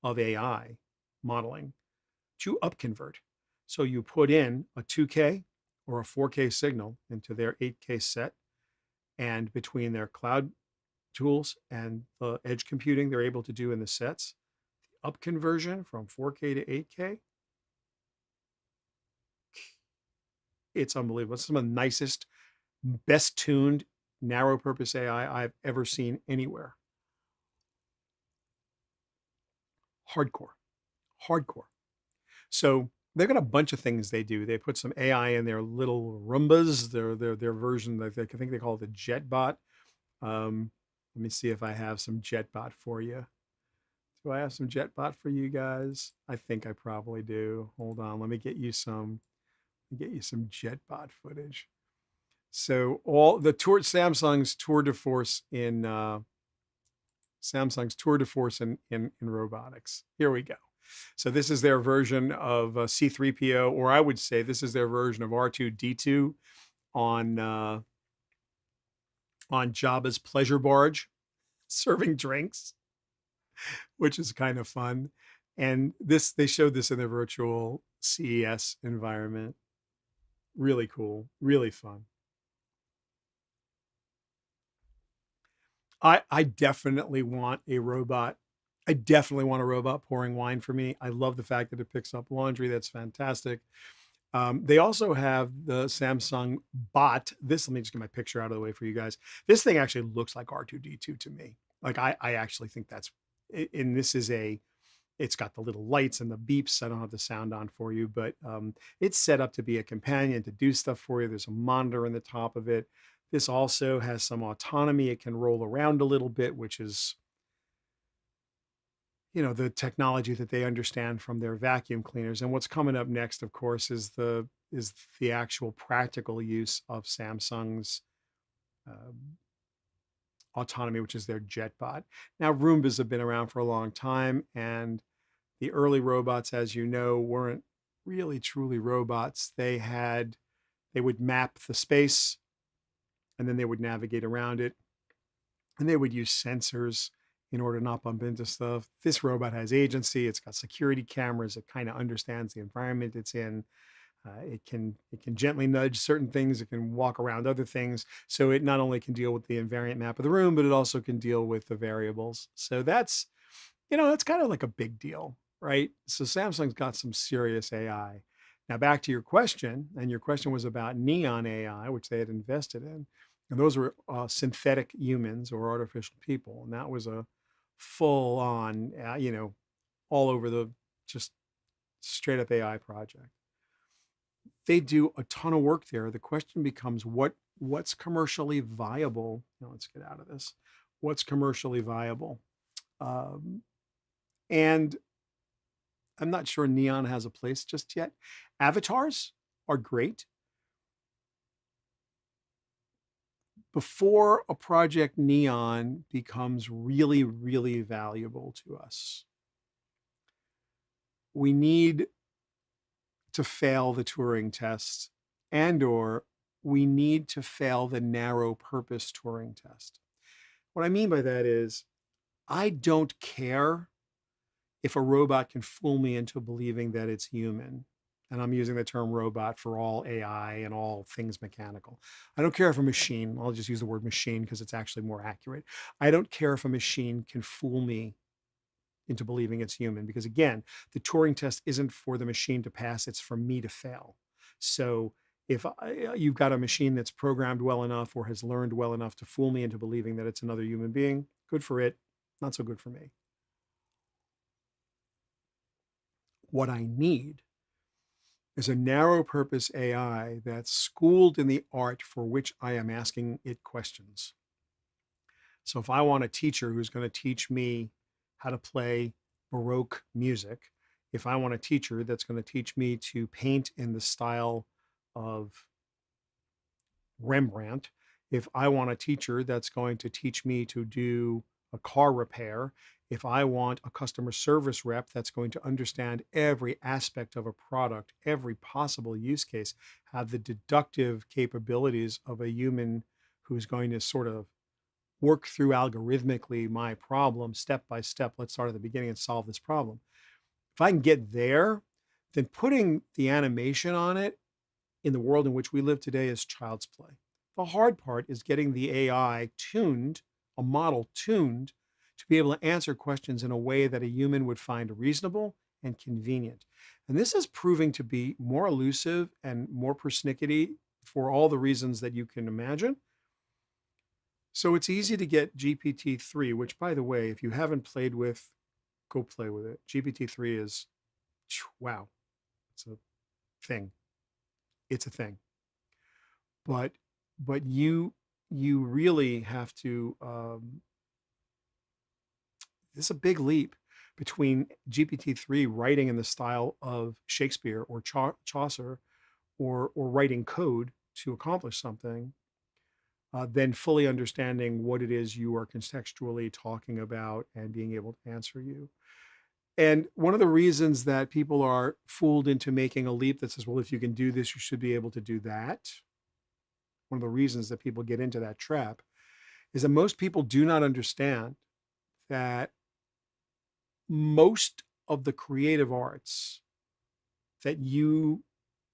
of AI modeling to up convert. So you put in a 2K or a 4K signal into their 8K set, and between their cloud tools and the edge computing they're able to do in the sets, the up conversion from 4K to 8K, it's unbelievable. It's some of the nicest, best tuned, narrow purpose AI I've ever seen anywhere. Hardcore. So they've got a bunch of things they do. They put some AI in their little Roombas, their version, I think they call it the JetBot. Let me see if I have some JetBot for you. Do I have some JetBot for you guys? I think I probably do. Hold on, let me get you some JetBot footage. So all the Samsung's tour de force in robotics. Here we go. So this is their version of C3PO, or I would say this is their version of R2D2 on Jabba's pleasure barge, serving drinks, which is kind of fun. And they showed this in their virtual CES environment. Really cool, really fun. I definitely want a robot. I definitely want a robot pouring wine for me. I love the fact that it picks up laundry. That's fantastic. They also have the Samsung Bot. Let me just get my picture out of the way for you guys. This thing actually looks like R2D2 to me. Like I actually think that's, and it's got the little lights and the beeps. I don't have the sound on for you, but it's set up to be a companion to do stuff for you. There's a monitor in the top of it. This also has some autonomy. It can roll around a little bit, which is the technology that they understand from their vacuum cleaners. And what's coming up next, of course, is the actual practical use of Samsung's um, autonomy, which is their JetBot. Now, Roombas have been around for a long time, and the early robots, as you know, weren't really truly robots. They would map the space, and then they would navigate around it, and they would use sensors in order to not bump into stuff. This robot has agency. It's got security cameras. It kind of understands the environment it's in. It can gently nudge certain things. It can walk around other things. So it not only can deal with the invariant map of the room, but it also can deal with the variables. So that's kind of like a big deal, right? So Samsung's got some serious AI. Now back to your question, and your question was about Neon AI, which they had invested in. And those were synthetic humans or artificial people. And that was a full on, all over the just straight up AI project. They do a ton of work there. The question becomes what's commercially viable? Let's get out of this. What's commercially viable? And I'm not sure Neon has a place just yet. Avatars are great. Before a project Neon becomes really, really valuable to us, we need to fail the Turing test, or we need to fail the narrow purpose Turing test. What I mean by that is, I don't care if a robot can fool me into believing that it's human. And I'm using the term robot for all AI and all things mechanical. I don't care if a machine, I'll just use the word machine because it's actually more accurate. I don't care if a machine can fool me into believing it's human, because again, the Turing test isn't for the machine to pass, it's for me to fail. So if you've got a machine that's programmed well enough or has learned well enough to fool me into believing that it's another human being, good for it, not so good for me. What I need is a narrow purpose AI that's schooled in the art for which I am asking it questions. So if I want a teacher who's going to teach me how to play Baroque music, if I want a teacher that's going to teach me to paint in the style of Rembrandt, if I want a teacher that's going to teach me to do a car repair, if I want a customer service rep that's going to understand every aspect of a product, every possible use case, have the deductive capabilities of a human who's going to sort of work through algorithmically my problem step by step. Let's start at the beginning and solve this problem. If I can get there, then putting the animation on it in the world in which we live today is child's play. The hard part is getting the AI tuned, a model tuned, to be able to answer questions in a way that a human would find reasonable and convenient. And this is proving to be more elusive and more persnickety for all the reasons that you can imagine. So it's easy to get GPT-3, which, by the way, if you haven't played with, go play with it. GPT-3 is, wow, it's a thing. It's a thing. But you really have to, this is a big leap between GPT-3 writing in the style of Shakespeare or Chaucer, or writing code to accomplish something, then fully understanding what it is you are contextually talking about and being able to answer you. And one of the reasons that people are fooled into making a leap that says, well, if you can do this, you should be able to do that. One of the reasons that people get into that trap is that most people do not understand that most of the creative arts that you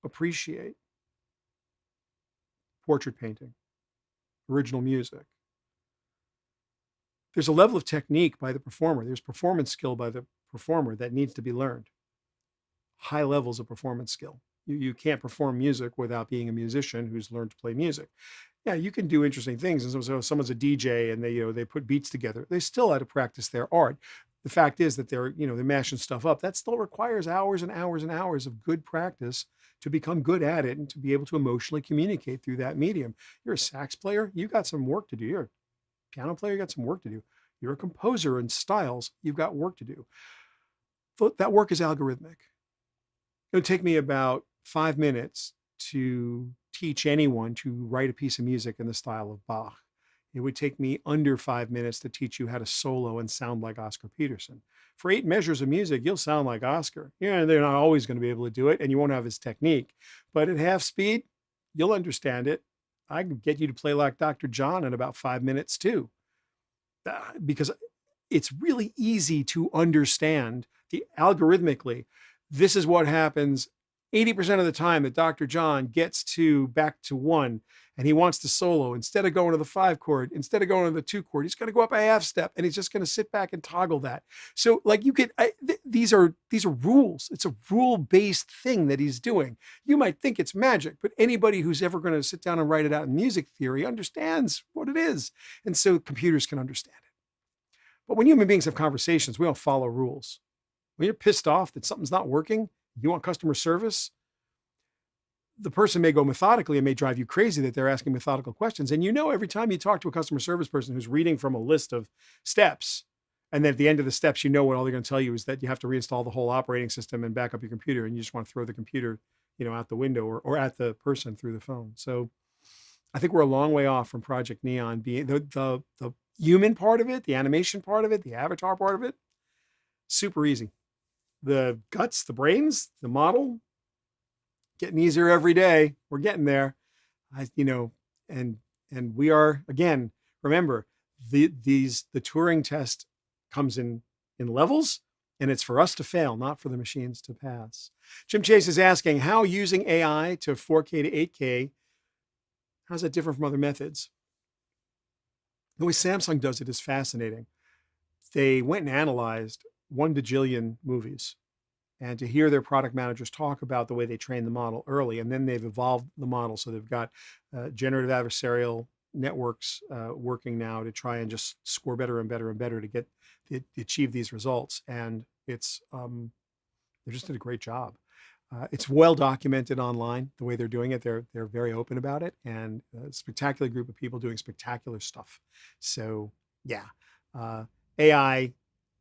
appreciate, portrait painting, original music, there's a level of technique by the performer. There's performance skill by the performer that needs to be learned. High levels of performance skill. You can't perform music without being a musician who's learned to play music. Yeah, you can do interesting things. And so someone's a DJ and they put beats together. They still had to practice their art. The fact is that they're mashing stuff up. That still requires hours and hours and hours of good practice to become good at it and to be able to emotionally communicate through that medium. You're a sax player, you got some work to do. You're a piano player, you got some work to do. You're a composer in styles. You've got work to do. That work is algorithmic. It would take me about 5 minutes to teach anyone to write a piece of music in the style of Bach. It would take me under 5 minutes to teach you how to solo and sound like Oscar Peterson. For 8 measures of music, you'll sound like Oscar. Yeah, they're not always going to be able to do it, and you won't have his technique. But at half speed, you'll understand it. I can get you to play like Dr. John in about 5 minutes too, because it's really easy to understand algorithmically. This is what happens 80% of the time that Dr. John gets back to 1 and he wants to solo. Instead of going to the 5 chord, instead of going to the 2 chord, he's going to go up a half step and he's just going to sit back and toggle that. So like these are rules. It's a rule-based thing that he's doing. You might think it's magic, but anybody who's ever going to sit down and write it out in music theory understands what it is. And so computers can understand it. But when human beings have conversations, we don't follow rules. When you're pissed off that something's not working, you want customer service, the person may go methodically and may drive you crazy that they're asking methodical questions. And every time you talk to a customer service person who's reading from a list of steps, and then at the end of the steps, what all they're going to tell you is that you have to reinstall the whole operating system and back up your computer, and you just want to throw the computer, out the window or at the person through the phone. So I think we're a long way off from Project Neon being the human part of it, the animation part of it, the avatar part of it. Super easy. The guts, the brains, the model, getting easier every day. We're getting there. And we are, again, remember, the Turing test comes in levels, and it's for us to fail, not for the machines to pass. Jim Chase is asking how using AI to 4K to 8K, how's that different from other methods? The way Samsung does it is fascinating. They went and analyzed 1 bajillion movies, and to hear their product managers talk about the way they trained the model early, and then they've evolved the model. So they've got generative adversarial networks working now to try and just score better and better and better to achieve these results. And they just did a great job. It's well documented online the way they're doing it. They're very open about it, and a spectacular group of people doing spectacular stuff. So yeah, AI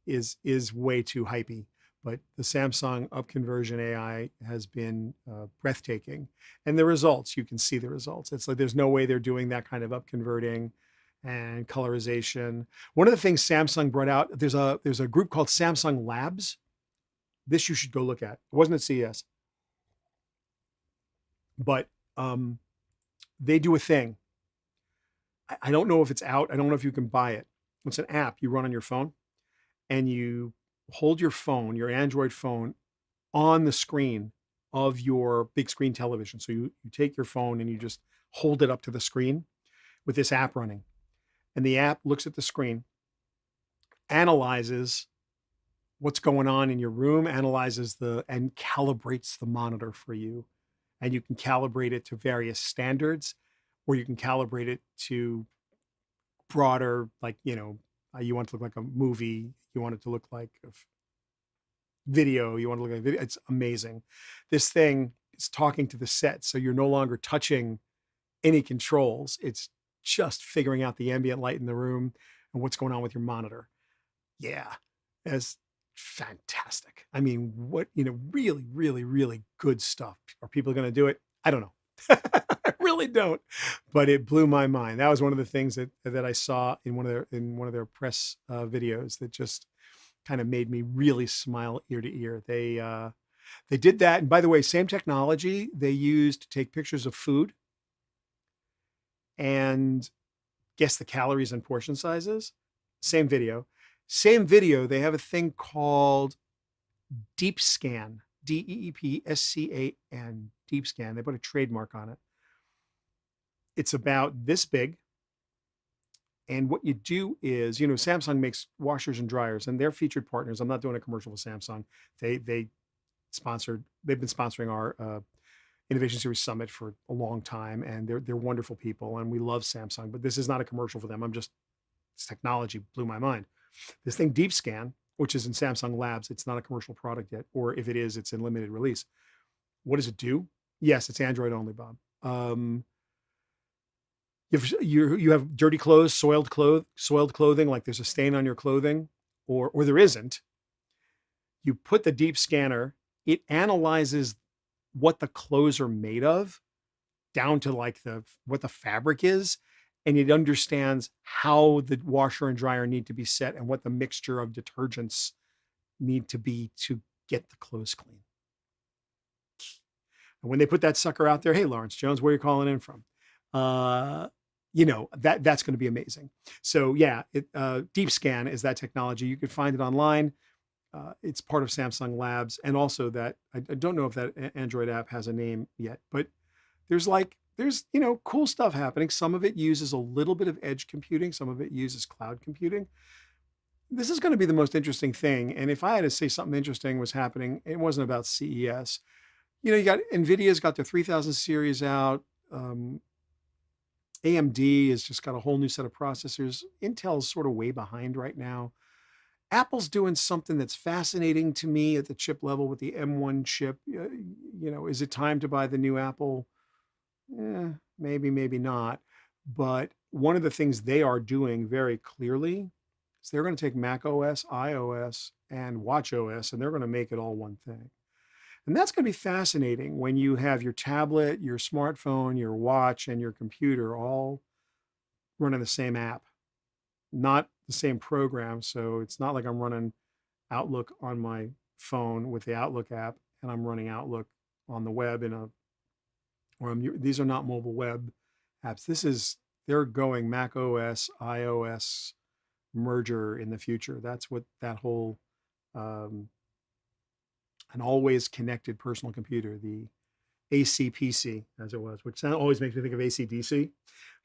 is way too hypey, but the Samsung upconversion AI has been breathtaking. And the results, you can see the results. It's like there's no way they're doing that kind of upconverting and colorization. One of the things Samsung brought out, there's a group called Samsung Labs. This you should go look at. It wasn't at CES, but they do a thing. I don't know if it's out. I don't know if you can buy it. It's an app you run on your phone, and you hold your phone, your Android phone, on the screen of your big screen television. So you take your phone and you just hold it up to the screen with this app running. And the app looks at the screen, analyzes what's going on in your room, and calibrates the monitor for you. And you can calibrate it to various standards, or you can calibrate it to broader, like, you want it to look like a movie, you want it to look like a video, you want to look like a video. It's amazing. This thing is talking to the set, so you're no longer touching any controls. It's just figuring out the ambient light in the room and what's going on with your monitor. Yeah, it's fantastic. I mean, really, really, really good stuff. Are people going to do it? I don't know. I really don't, but it blew my mind. That was one of the things that I saw in one of their press videos that just kind of made me really smile ear to ear. They did that, and by the way, same technology they used to take pictures of food and guess the calories and portion sizes. Same video. They have a thing called Deep Scan, DEEPSCAN, Deep Scan. They put a trademark on it. It's about this big. And what you do is, Samsung makes washers and dryers, and they're featured partners. I'm not doing a commercial with Samsung. They've been sponsoring our Innovation Series Summit for a long time, and they're wonderful people, and we love Samsung. But this is not a commercial for them. This technology blew my mind. This thing, Deep Scan, which is in Samsung Labs, it's not a commercial product yet, or if it is, it's in limited release. What does it do? Yes, it's Android only, Bob. You have dirty clothes, soiled clothing, like there's a stain on your clothing, or there isn't. You put the deep scanner, it analyzes what the clothes are made of, down to like what the fabric is, and it understands how the washer and dryer need to be set and what the mixture of detergents need to be to get the clothes clean. And when they put that sucker out there, hey, Lawrence Jones, where are you calling in from? That's going to be amazing. So yeah, Deep Scan is that technology. You can find it online. It's part of Samsung Labs, and also that I don't know if that Android app has a name yet, but there's cool stuff happening. Some of it uses a little bit of edge computing, some of it uses cloud computing. This is going to be the most interesting thing. And if I had to say something interesting was happening, it wasn't about CES. You got NVIDIA's got their 3000 series out. AMD has just got a whole new set of processors. Intel's sort of way behind right now. Apple's doing something that's fascinating to me at the chip level with the M1 chip. Is it time to buy the new Apple? Maybe, maybe not. But one of the things they are doing very clearly is they're going to take Mac OS, iOS, and Watch OS, and they're going to make it all one thing. And that's going to be fascinating when you have your tablet, your smartphone, your watch, and your computer all running the same app, not the same program. So it's not like I'm running Outlook on my phone with the Outlook app and I'm running Outlook on the web these are not mobile web apps. They're going Mac OS, iOS merger in the future. That's what that whole, an always connected personal computer, the ACPC as it was, which always makes me think of ACDC,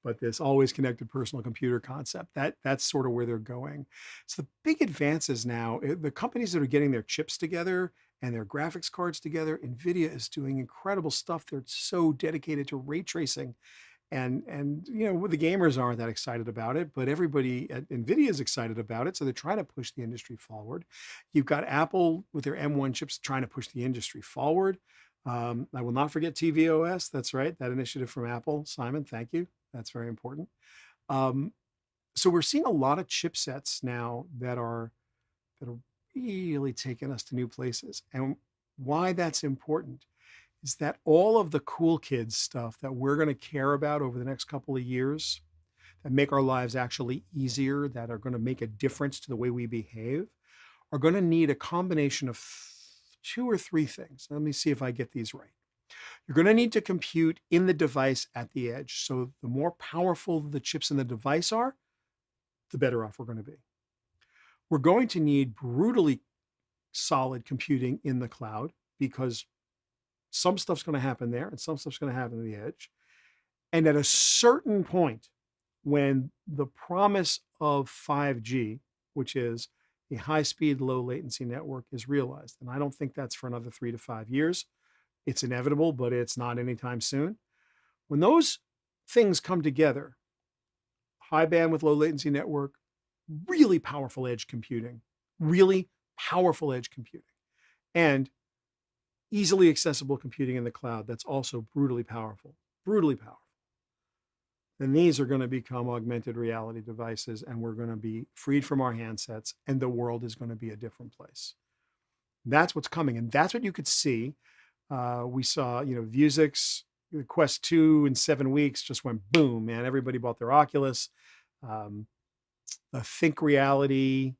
but this always connected personal computer concept, that's sort of where they're going. So the big advances now, the companies that are getting their chips together and their graphics cards together, NVIDIA is doing incredible stuff. They're so dedicated to ray tracing. And the gamers aren't that excited about it, but everybody at NVIDIA is excited about it. So they're trying to push the industry forward. You've got Apple with their M1 chips trying to push the industry forward. I will not forget tvOS. That's right. That initiative from Apple. Simon, thank you. That's very important. So we're seeing a lot of chipsets now that are really taking us to new places. And why that's important is that all of the cool kids stuff that we're going to care about over the next couple of years that make our lives actually easier, that are going to make a difference to the way we behave, are going to need a combination of 2 or 3 things. Let me see if I get these right. You're going to need to compute in the device at the edge. So the more powerful the chips in the device are, the better off we're going to be. We're going to need brutally solid computing in the cloud because some stuff's going to happen there and some stuff's going to happen at the edge. And at a certain point, when the promise of 5G, which is a high-speed, low-latency network, is realized, and I don't think that's for another 3 to 5 years. It's inevitable, but it's not anytime soon. When those things come together, high bandwidth, low latency network, really powerful edge computing, and easily accessible computing in the cloud that's also brutally powerful. Then these are going to become augmented reality devices, and we're going to be freed from our handsets, and the world is going to be a different place. That's what's coming, and that's what you could see. We saw, Vuzix, the Quest 2 in 7 weeks just went boom, man. Everybody bought their Oculus. The Think Reality,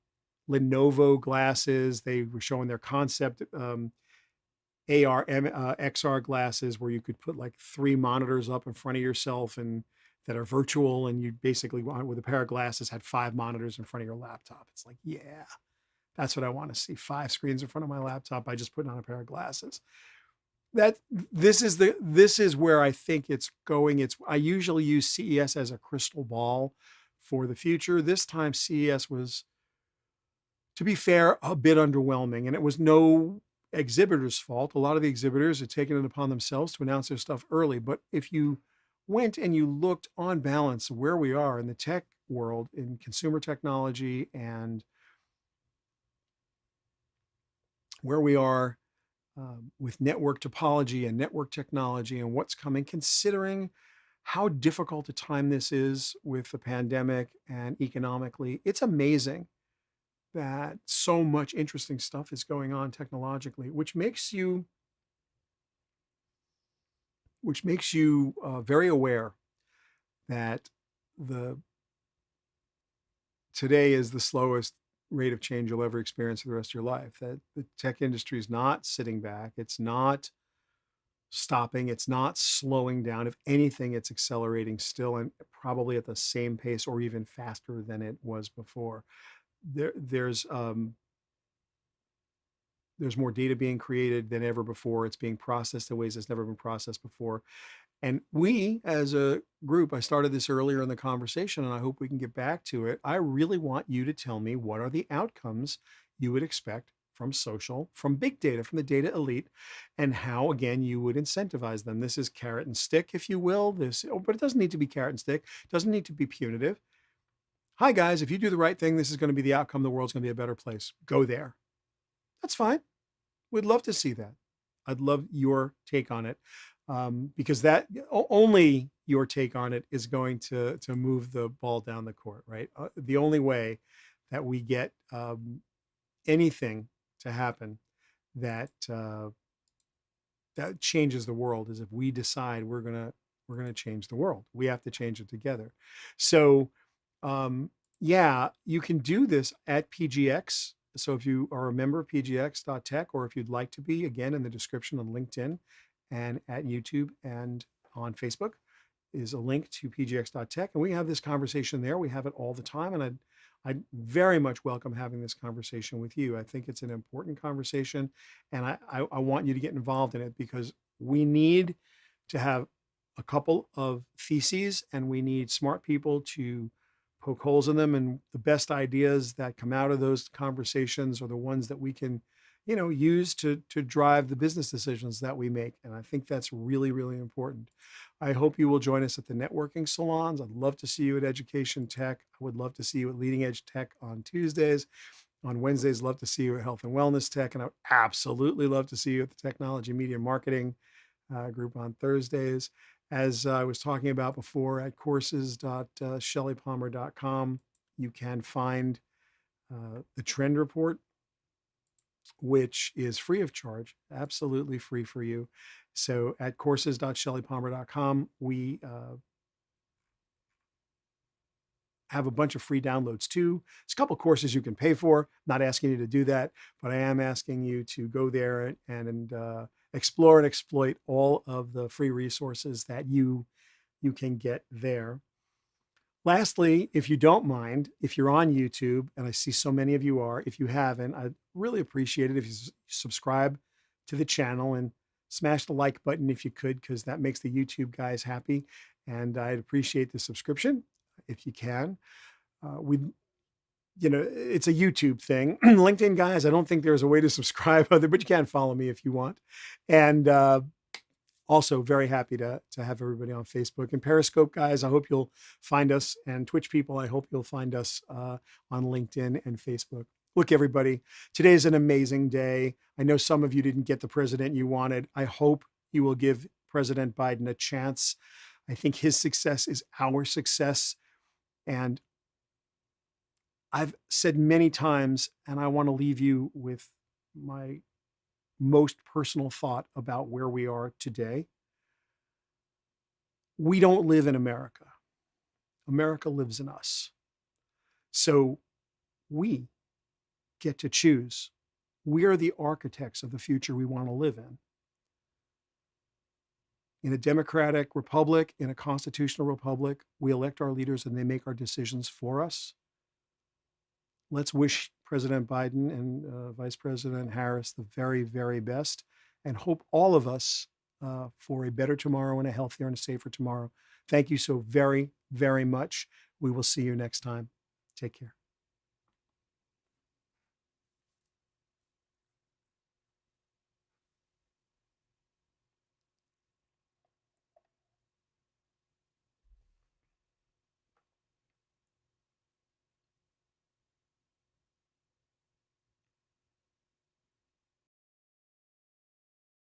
Lenovo glasses, they were showing their concept AR, XR glasses where you could put like 3 monitors up in front of yourself and that are virtual, and you basically, with a pair of glasses, had 5 monitors in front of your laptop. It's like, yeah, that's what I want to see. 5 screens in front of my laptop by just putting on a pair of glasses. This is where I think it's going. I usually use CES as a crystal ball for the future. This time CES was, to be fair, a bit underwhelming, and it was no exhibitor's fault. A lot of the exhibitors had taken it upon themselves to announce their stuff early. But if you went and you looked on balance where we are in the tech world, in consumer technology, and where we are with network topology and network technology and what's coming, considering how difficult a time this is with the pandemic and economically. It's amazing that so much interesting stuff is going on technologically, which makes you very aware that the today is the slowest rate of change you'll ever experience for the rest of your life. That the tech industry is not sitting back. It's not stopping. It's not slowing down. If anything, it's accelerating still, and probably at the same pace or even faster than it was before. There's more data being created than ever before. It's being processed in ways that's never been processed before. And we, as a group, I started this earlier in the conversation, and I hope we can get back to it. I really want you to tell me, what are the outcomes you would expect from social, from big data, from the data elite, and how, again, you would incentivize them. This is carrot and stick, if you will. But it doesn't need to be carrot and stick. It doesn't need to be punitive. Hi, guys, if you do the right thing, this is going to be the outcome. The world's going to be a better place. Go there. That's fine. We'd love to see that. I'd love your take on it, because that only your take on it is going to move the ball down the court, right? The only way that we get anything to happen that that changes the world is if we decide we're gonna change the world. We have to change it together. So yeah, you can do this at PGX. So if you are a member of pgx.tech, or if you'd like to be, again, in the description on LinkedIn and at YouTube and on Facebook is a link to pgx.tech. And we have this conversation there. We have it all the time. And I'd very much welcome having this conversation with you. I think it's an important conversation, and I want you to get involved in it, because we need to have a couple of theses, and we need smart people to poke holes in them. And the best ideas that come out of those conversations are the ones that we can, use to drive the business decisions that we make. And I think that's really, really important. I hope you will join us at the networking salons. I'd love to see you at Education Tech. I would love to see you at Leading Edge Tech on Tuesdays. On Wednesdays, love to see you at Health and Wellness Tech. And I would absolutely love to see you at the Technology Media Marketing group on Thursdays. As I was talking about before, at courses.shellypalmer.com, you can find the trend report, which is free of charge, absolutely free for you. So at courses.shellypalmer.com, we have a bunch of free downloads too. It's a couple of courses you can pay for. Not asking you to do that, but I am asking you to go there and explore and exploit all of the free resources that you can get there. Lastly, if you don't mind, if you're on YouTube, and I see so many of you are, if you haven't, I'd really appreciate it if you subscribe to the channel and smash the like button if you could, because that makes the YouTube guys happy. And I'd appreciate the subscription if you can. It's a YouTube thing. LinkedIn guys, I don't think there's a way to subscribe other, but you can follow me if you want. And also very happy to have everybody on Facebook. And Periscope guys, I hope you'll find us. And Twitch people, I hope you'll find us on LinkedIn and Facebook. Look, everybody, today is an amazing day. I know some of you didn't get the president you wanted. I hope you will give President Biden a chance. I think his success is our success. And I've said many times, and I want to leave you with my most personal thought about where we are today. We don't live in America. America lives in us. So we get to choose. We are the architects of the future we want to live in. In a democratic republic, in a constitutional republic, we elect our leaders and they make our decisions for us. Let's wish President Biden and Vice President Harris the very, very best, and hope all of us for a better tomorrow and a healthier and a safer tomorrow. Thank you so very, very much. We will see you next time. Take care.